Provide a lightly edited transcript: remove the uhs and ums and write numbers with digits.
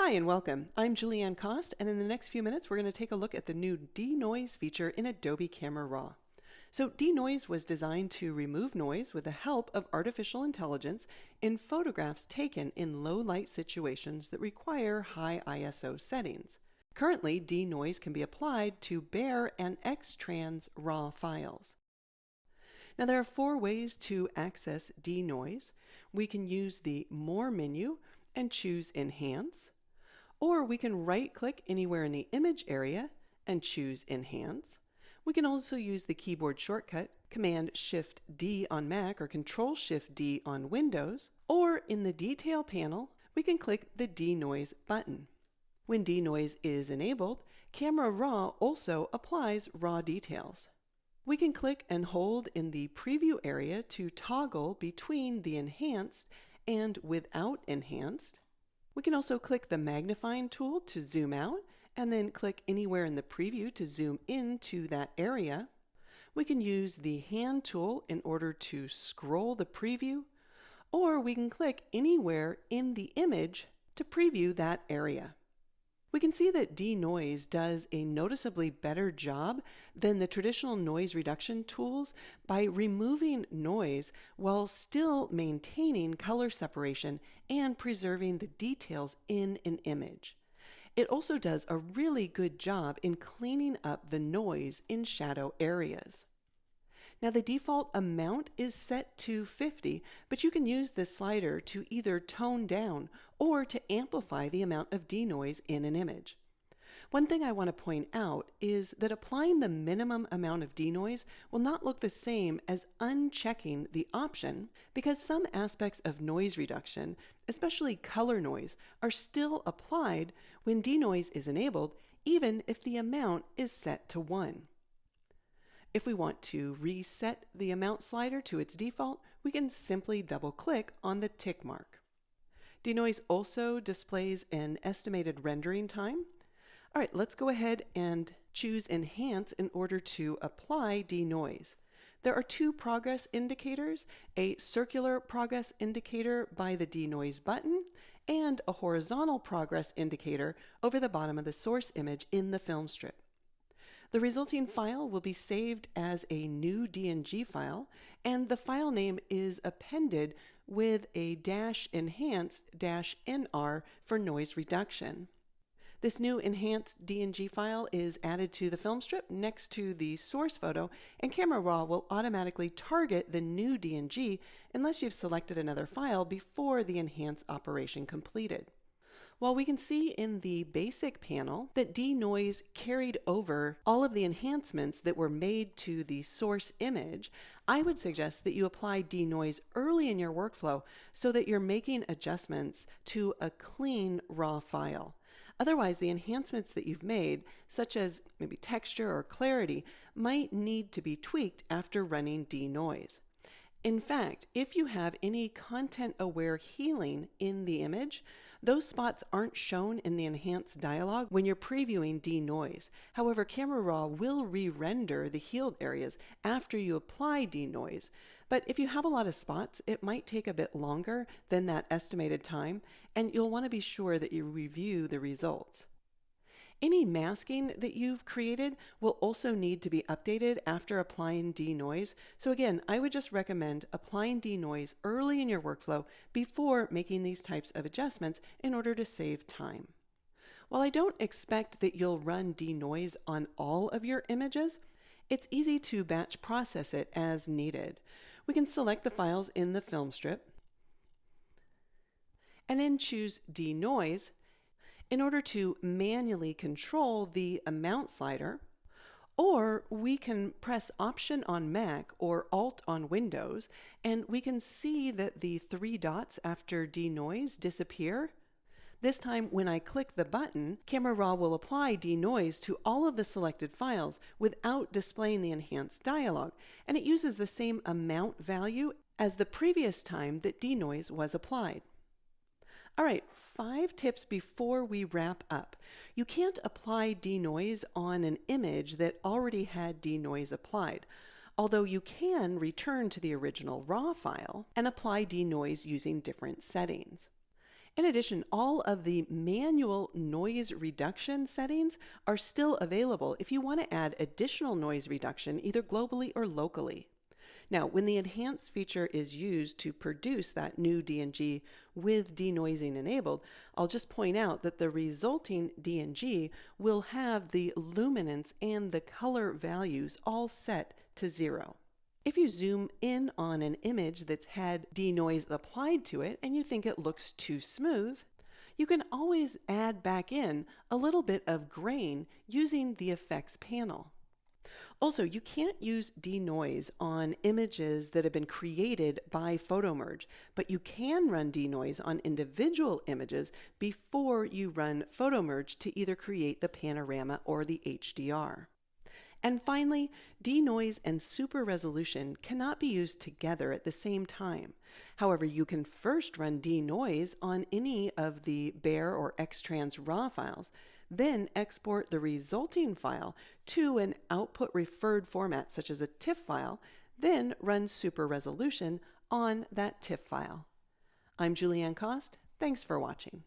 Hi and welcome. I'm Julieanne Cost, and in the next few minutes we're going to take a look at the new Denoise feature in Adobe Camera Raw. So Denoise was designed to remove noise with the help of artificial intelligence in photographs taken in low light situations that require high ISO settings. Currently, Denoise can be applied to bare and X-Trans RAW files. Now there are 4 ways to access Denoise. We can use the More menu and choose Enhance, or we can right-click anywhere in the image area and choose Enhance. We can also use the keyboard shortcut Command-Shift-D on Mac or Control-Shift-D on Windows, or in the Detail panel, we can click the Denoise button. When Denoise is enabled, Camera Raw also applies raw details. We can click and hold in the Preview area to toggle between the Enhanced and Without Enhanced. We can also click the magnifying tool to zoom out, and then click anywhere in the preview to zoom into that area. We can use the hand tool in order to scroll the preview, or we can click anywhere in the image to preview that area. We can see that Denoise does a noticeably better job than the traditional noise reduction tools by removing noise while still maintaining color separation and preserving the details in an image. It also does a really good job in cleaning up the noise in shadow areas. Now the default amount is set to 50, but you can use this slider to either tone down or to amplify the amount of denoise in an image. One thing I want to point out is that applying the minimum amount of denoise will not look the same as unchecking the option, because some aspects of noise reduction, especially color noise, are still applied when denoise is enabled, even if the amount is set to 1. If we want to reset the amount slider to its default, we can simply double-click on the tick mark. Denoise also displays an estimated rendering time. All right, let's go ahead and choose Enhance in order to apply Denoise. There are 2 progress indicators, a circular progress indicator by the Denoise button, and a horizontal progress indicator over the bottom of the source image in the film strip. The resulting file will be saved as a new DNG file, and the file name is appended with a -enhanced-nr for noise reduction. This new enhanced DNG file is added to the film strip next to the source photo, and Camera Raw will automatically target the new DNG unless you've selected another file before the enhance operation completed. While we can see in the basic panel that Denoise carried over all of the enhancements that were made to the source image, I would suggest that you apply Denoise early in your workflow so that you're making adjustments to a clean raw file. Otherwise, the enhancements that you've made, such as maybe texture or clarity, might need to be tweaked after running Denoise. In fact, if you have any content-aware healing in the image, those spots aren't shown in the enhanced dialog when you're previewing Denoise. However, Camera Raw will re-render the healed areas after you apply Denoise. But if you have a lot of spots, it might take a bit longer than that estimated time, and you'll want to be sure that you review the results. Any masking that you've created will also need to be updated after applying Denoise. So again, I would just recommend applying Denoise early in your workflow before making these types of adjustments in order to save time. While I don't expect that you'll run Denoise on all of your images, it's easy to batch process it as needed. We can select the files in the film strip and then choose Denoise in order to manually control the amount slider, or we can press Option on Mac or Alt on Windows, and we can see that the 3 dots after Denoise disappear. This time, when I click the button, Camera Raw will apply Denoise to all of the selected files without displaying the enhanced dialog, and it uses the same amount value as the previous time that Denoise was applied. All right, 5 tips before we wrap up. You can't apply Denoise on an image that already had Denoise applied, although you can return to the original RAW file and apply Denoise using different settings. In addition, all of the manual noise reduction settings are still available if you want to add additional noise reduction either globally or locally. Now, when the enhance feature is used to produce that new DNG with denoising enabled, I'll just point out that the resulting DNG will have the luminance and the color values all set to 0. If you zoom in on an image that's had denoise applied to it and you think it looks too smooth, you can always add back in a little bit of grain using the effects panel. Also, you can't use denoise on images that have been created by PhotoMerge, but you can run denoise on individual images before you run PhotoMerge to either create the panorama or the HDR. And finally, denoise and super resolution cannot be used together at the same time. However, you can first run denoise on any of the bare or X-Trans RAW files, then export the resulting file to an output referred format such as a TIFF file, then run super resolution on that TIFF file. I'm Julieanne Cost. Thanks for watching.